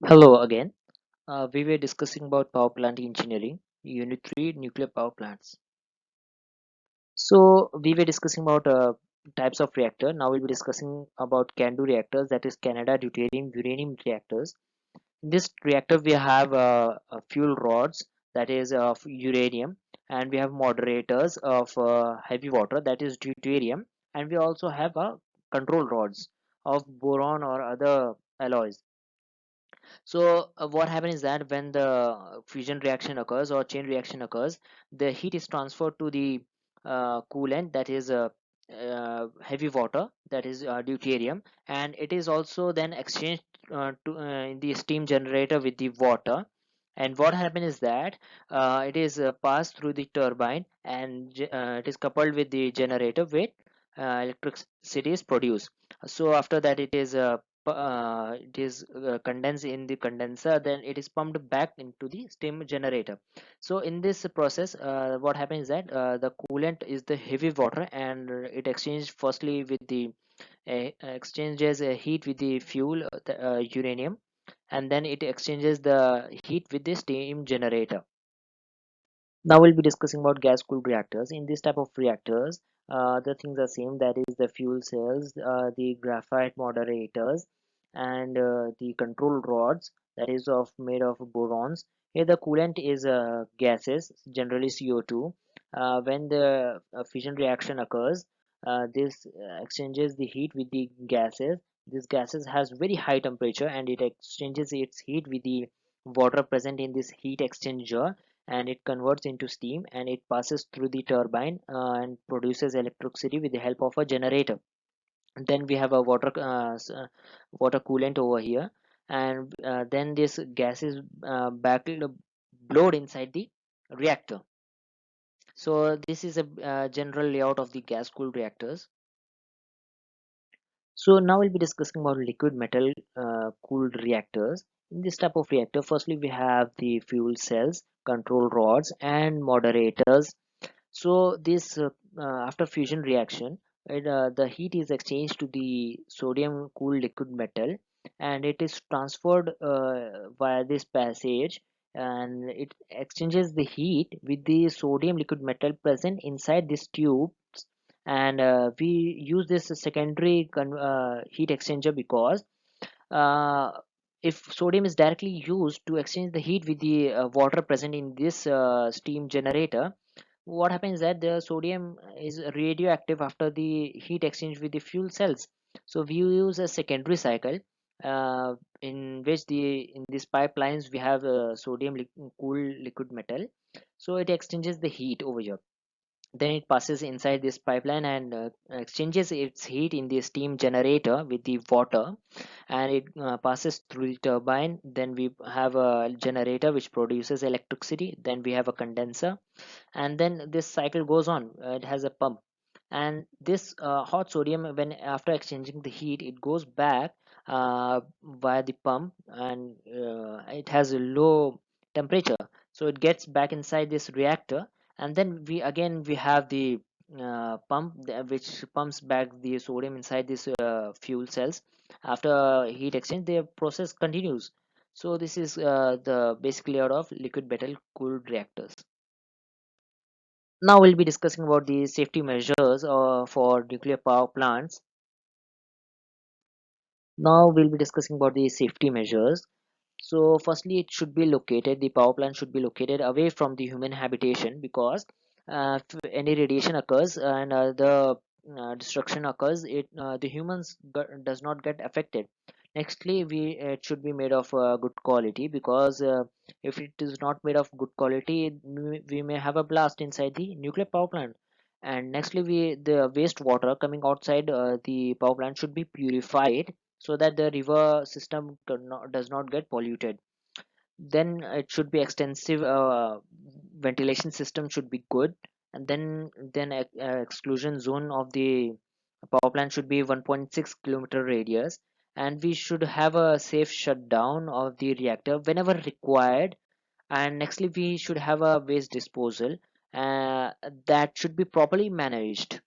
Hello again. We were discussing about power plant engineering, Unit 3 nuclear power plants. So we were discussing about types of reactor. Now we'll be discussing about CANDU reactors, that is Canada deuterium uranium reactors. In this reactor, we have fuel rods, that is of uranium, and we have moderators of heavy water, that is deuterium, and we also have control rods of boron or other alloys. So what happens is that when the fusion reaction occurs or chain reaction occurs, the heat is transferred to the coolant, that is heavy water, that is deuterium, and it is also then exchanged in the steam generator with the water. And what happens is that it is passed through the turbine, and it is coupled with the generator where electricity is produced. So after that, it is condensed in the condenser, then it is pumped back into the steam generator. So in this process, what happens is that the coolant is the heavy water, and it exchanges firstly with the exchanges heat with the fuel, the uranium, and then it exchanges the heat with the steam generator. Now we'll be discussing about gas cooled reactors. In this type of reactors, the things are same, that is the fuel cells, the graphite moderators, and the control rods, that is of made of borons. Here the coolant is gases, generally CO2. When the fission reaction occurs, this exchanges the heat with the gases. This gases has very high temperature, and it exchanges its heat with the water present in this heat exchanger, and it converts into steam, and it passes through the turbine and produces electricity with the help of a generator. And then we have a water coolant over here, and then this gas is back blowed inside the reactor. So this is a general layout of the gas cooled reactors. So now we'll be discussing about liquid metal cooled reactors. In this type of reactor, firstly we have the fuel cells, control rods, and moderators. So this after fusion reaction, the heat is exchanged to the sodium cooled liquid metal, and it is transferred via this passage, and it exchanges the heat with the sodium liquid metal present inside this tube. And we use this secondary heat exchanger because uh, if sodium is directly used to exchange the heat with the water present in this steam generator, what happens is that the sodium is radioactive after the heat exchange with the fuel cells. So we use a secondary cycle, in which the in these pipelines we have cooled liquid metal, so it exchanges the heat over here. Then it passes inside this pipeline and exchanges its heat in the steam generator with the water, and it passes through the turbine. Then we have a generator which produces electricity, then we have a condenser, and then this cycle goes on. It has a pump, and this hot sodium, when after exchanging the heat, it goes back via the pump, and it has a low temperature, so it gets back inside this reactor. And then we have the which pumps back the sodium inside this fuel cells. After heat exchange, the process continues. So this is the basic layout of liquid metal cooled reactors. Now we'll be discussing about the safety measures for nuclear power plants. Now we'll be discussing about the safety measures. So firstly, it should be located, the power plant should be located away from the human habitation, because if any radiation occurs and the destruction occurs, the humans does not get affected. Nextly, it should be made of good quality, because if it is not made of good quality, we may have a blast inside the nuclear power plant. And nextly, the wastewater coming outside the power plant should be purified, so that the river system does not get polluted. Then it should be extensive, ventilation system should be good. And then exclusion zone of the power plant should be 1.6 kilometer radius, and we should have a safe shutdown of the reactor whenever required. And nextly, we should have a waste disposal that should be properly managed.